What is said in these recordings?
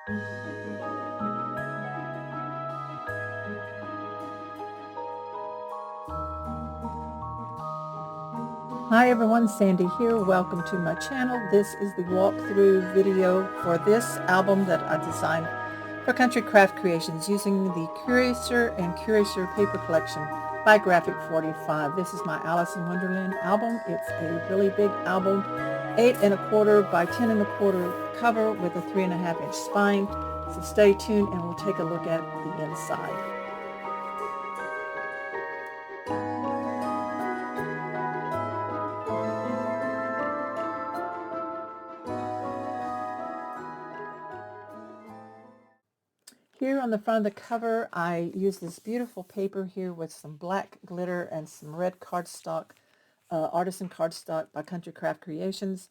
Hi everyone, Sandy here. Welcome to my channel. This is the walkthrough video for this album that I designed for Country Craft Creations using the Curator and Curator paper collection by Graphic 45. This is my Alice in Wonderland album. It's a really big album, 8¼ by 10¼ cover with a 3½ inch spine. So stay tuned and we'll take a look at the inside. Here on the front of the cover, I use this beautiful paper here with some black glitter and some red cardstock, artisan cardstock by Country Craft Creations.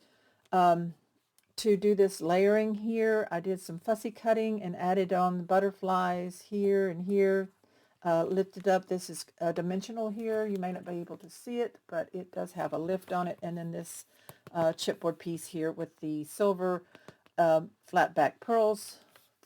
To do this layering here, I did some fussy cutting and added on the butterflies here and here. Lifted up. This is dimensional here. You may not be able to see it, but it does have a lift on it. And then this chipboard piece here with the silver flat back pearls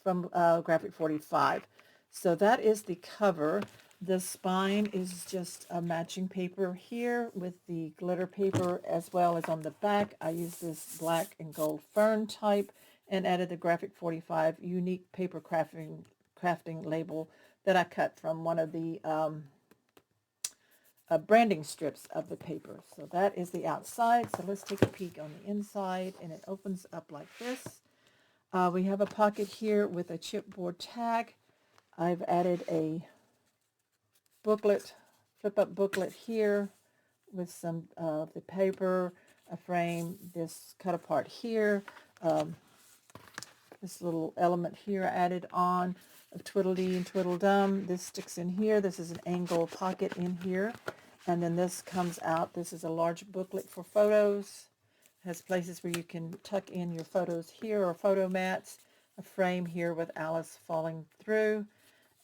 from Graphic 45. So that is the cover. The spine is just a matching paper here with the glitter paper, as well as on the back I used this black and gold fern type and added the Graphic 45 unique paper crafting label that I cut from one of the branding strips of the paper. So that is the outside. So let's take a peek on the inside, and it opens up like this. We have a pocket here with a chipboard tag. I've added a booklet, flip-up booklet here with some of the paper, a frame, this cut apart here, this little element here added on of Twiddledee and Twiddledum. This sticks in here. This is an angle pocket in here. And then this comes out. This is a large booklet for photos. Has places where you can tuck in your photos here or photo mats, a frame here with Alice falling through,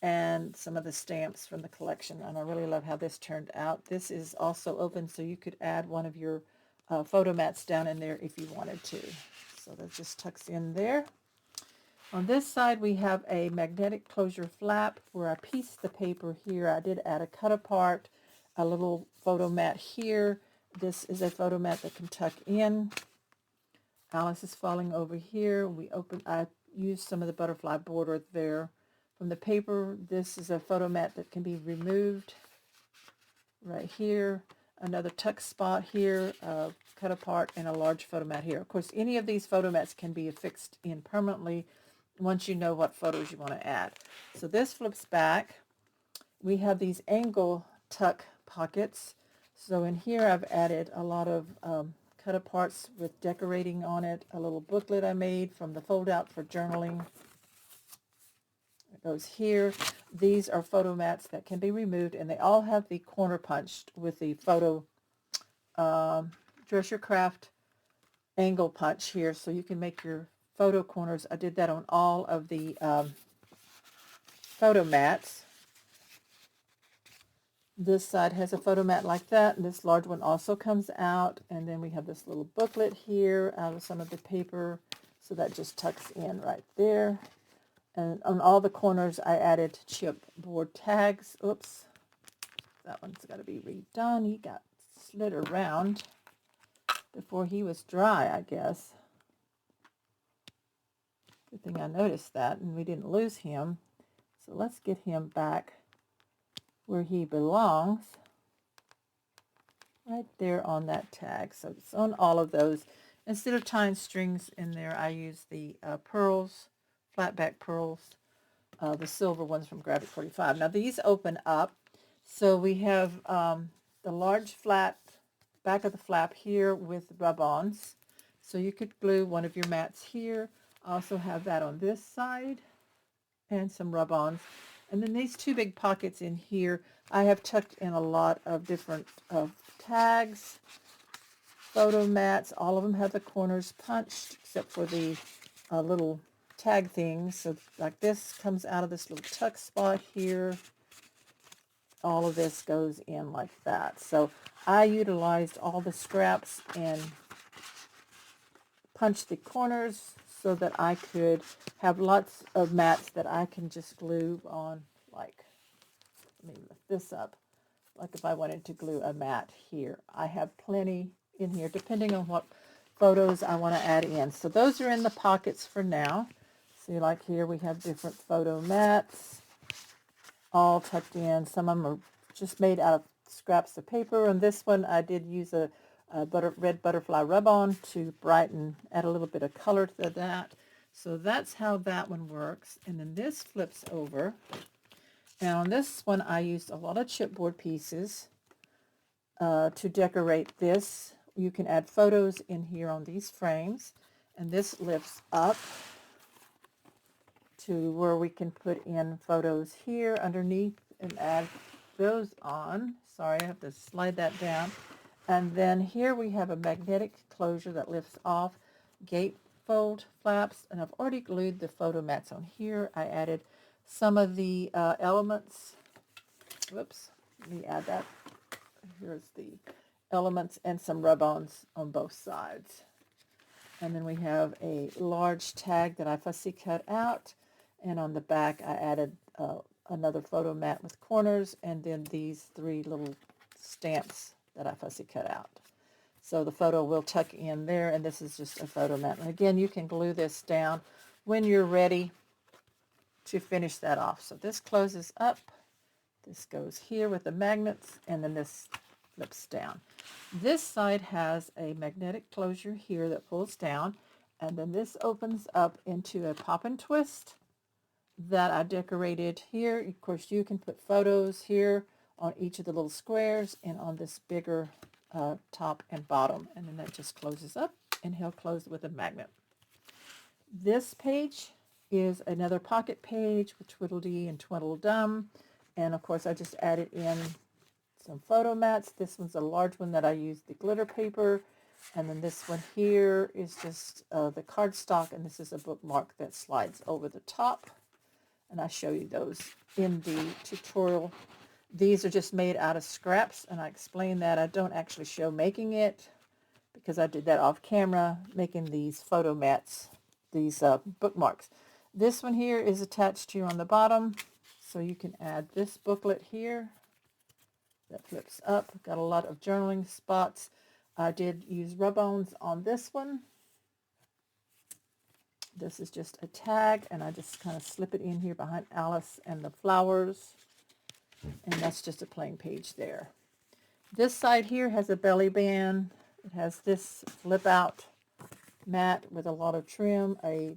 and some of the stamps from the collection. And I really love how this turned out. This is also open, so you could add one of your photo mats down in there if you wanted to. So that just tucks in there. On this side we have a magnetic closure flap where I pieced the paper here. I did add a cut apart, a little photo mat here. This is a photo mat that can tuck in. Alice is falling over here. I used some of the butterfly border there from the paper. This is a photo mat that can be removed right here. Another tuck spot here, cut apart, and a large photo mat here. Of course, any of these photo mats can be affixed in permanently once you know what photos you want to add. So this flips back. We have these angle tuck pockets. So in here I've added a lot of cut aparts with decorating on it, a little booklet I made from the fold out for journaling. It goes here. These are photo mats that can be removed, and they all have the corner punched with the photo Dress Your Craft angle punch here, so you can make your photo corners. I did that on all of the photo mats. This side has a photo mat like that, and this large one also comes out. And then we have this little booklet here out of some of the paper, so that just tucks in right there. And on all the corners I added chipboard tags. Oops, that one's got to be redone. He got slid around before he was dry, I guess. Good thing I noticed that, and we didn't lose him. So let's get him back where he belongs, right there on that tag. So it's on all of those. Instead of tying strings in there, I use the pearls, flat back pearls, the silver ones from Graphic 45. Now these open up, so we have the large flat back of the flap here with rub-ons. So you could glue one of your mats here. I also have that on this side and some rub-ons. And then these two big pockets in here, I have tucked in a lot of different tags, photo mats. All of them have the corners punched except for the little tag things. So like this comes out of this little tuck spot here. All of this goes in like that. So I utilized all the scraps and punched the corners so that I could have lots of mats that I can just glue on, like, let me lift this up. Like if I wanted to glue a mat here, I have plenty in here, depending on what photos I want to add in. So those are in the pockets for now. See, like here we have different photo mats all tucked in. Some of them are just made out of scraps of paper, and this one I did use a red butterfly rub-on to brighten, add a little bit of color to that. So that's how that one works. And then this flips over. And on this one I used a lot of chipboard pieces to decorate this. You can add photos in here on these frames, and this lifts up to where we can put in photos here underneath and add those on. Sorry, I have to slide that down. And then here we have a magnetic closure that lifts off, gatefold flaps, and I've already glued the photo mats on here. I added some of the elements. Whoops, let me add that. Here's the elements and some rub-ons on both sides. And then we have a large tag that I fussy cut out, and on the back I added another photo mat with corners, and then these 3 little stamps that I fussy cut out. So the photo will tuck in there, and this is just a photo mat. And again, you can glue this down when you're ready to finish that off. So this closes up, this goes here with the magnets, and then this flips down. This side has a magnetic closure here that pulls down, and then this opens up into a pop and twist that I decorated here. Of course, you can put photos here on each of the little squares and on this bigger top and bottom, and then that just closes up, and he'll close with a magnet. This page is another pocket page with Twiddledee and Tweedledum, and of course I just added in some photo mats. This one's a large one that I used the glitter paper, and then this one here is just the cardstock, and this is a bookmark that slides over the top, and I show you those in the tutorial. These are just made out of scraps, and I explain that. I don't actually show making it because I did that off camera, making these photo mats, these bookmarks. This one here is attached here on the bottom, so you can add this booklet here that flips up. Got a lot of journaling spots. I did use rub-ons on this one. This is just a tag, and I just kind of slip it in here behind Alice and the flowers, and that's just a plain page there. This side here has a belly band. It has this flip out mat with a lot of trim, a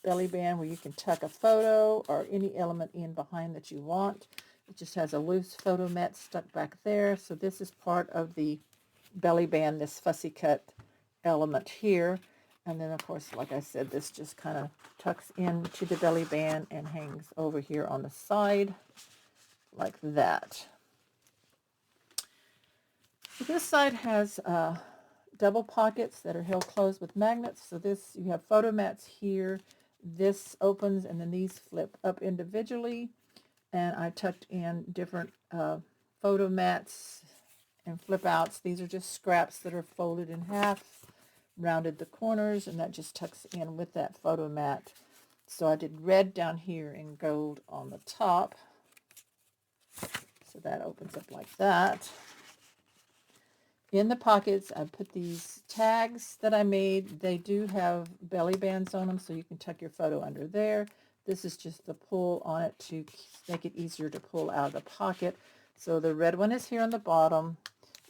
belly band where you can tuck a photo or any element in behind that you want. It just has a loose photo mat stuck back there. So this is part of the belly band, this fussy cut element here. And then, of course, like I said, this just kind of tucks into the belly band and hangs over here on the side like that. So this side has double pockets that are held closed with magnets. So this, you have photo mats here. This opens, and then these flip up individually. And I tucked in different photo mats and flip outs. These are just scraps that are folded in half, rounded the corners, and that just tucks in with that photo mat. So I did red down here and gold on the top. So that opens up like that. In the pockets, I put these tags that I made. They do have belly bands on them, so you can tuck your photo under there. This is just the pull on it to make it easier to pull out of the pocket. So the red one is here on the bottom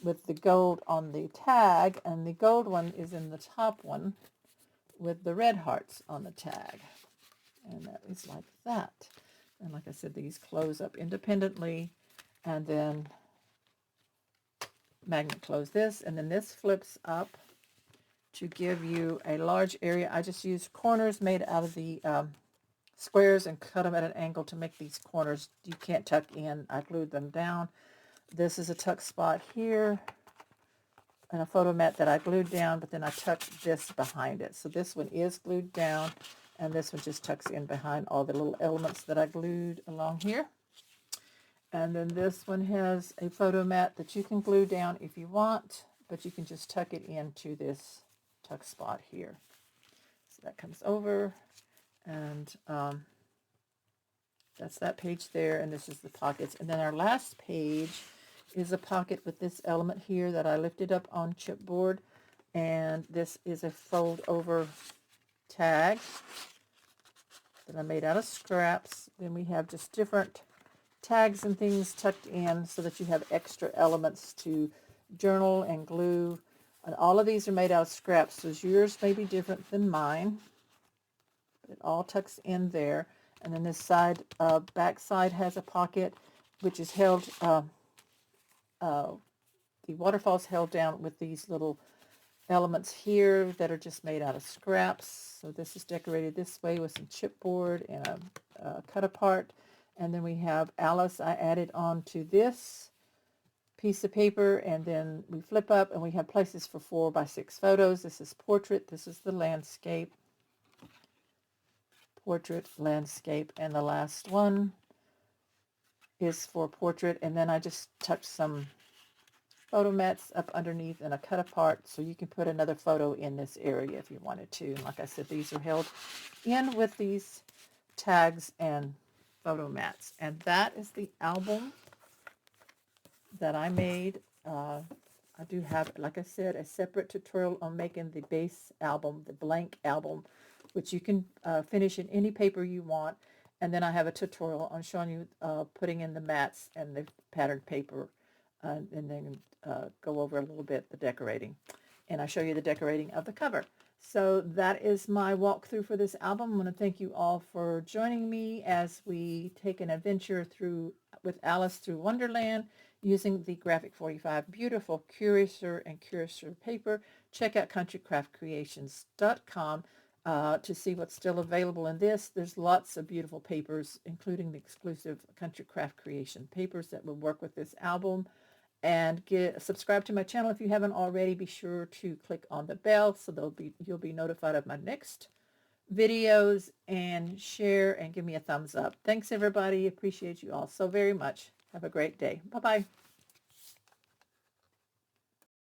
with the gold on the tag, and the gold one is in the top one with the red hearts on the tag. And that is like that. And like I said, these close up independently, and then magnet close this, and then this flips up to give you a large area. I just used corners made out of the squares and cut them at an angle to make these corners you can't tuck in. I glued them down. This is a tuck spot here and a photo mat that I glued down, but then I tucked this behind it. So this one is glued down, and this one just tucks in behind all the little elements that I glued along here. And then this one has a photo mat that you can glue down if you want, but you can just tuck it into this tuck spot here. So that comes over, and that's that page there, and this is the pockets. And then our last page is a pocket with this element here that I lifted up on chipboard, and this is a fold over tag that I made out of scraps. Then we have just different tags and things tucked in so that you have extra elements to journal and glue. And all of these are made out of scraps, so yours may be different than mine. But it all tucks in there. And then this side, back side has a pocket, which is held, the waterfall's held down with these little elements here that are just made out of scraps. So this is decorated this way with some chipboard and a cut apart. And then we have Alice I added onto this piece of paper, and then we flip up and we have places for 4x6 photos. This is portrait, this is the landscape, portrait, landscape, and the last one is for portrait. And then I just tucked some photo mats up underneath and a cut apart, so you can put another photo in this area if you wanted to. And like I said, these are held in with these tags and photo mats. And that is the album that I made. I do have, like I said, a separate tutorial on making the base album, the blank album, which you can finish in any paper you want. And then I have a tutorial on showing you putting in the mats and the patterned paper, and then go over a little bit the decorating. And I show you the decorating of the cover. So that is my walkthrough for this album. I want to thank you all for joining me as we take an adventure with Alice through Wonderland using the Graphic 45 beautiful Curator and Curator paper. Check out countrycraftcreations.com to see what's still available in this. There's lots of beautiful papers, including the exclusive Country Craft Creation papers that will work with this album. And subscribe to my channel if you haven't already. Be sure to click on the bell so you'll be notified of my next videos, and share and give me a thumbs up. Thanks everybody. Appreciate you all so very much. Have a great day. Bye-bye.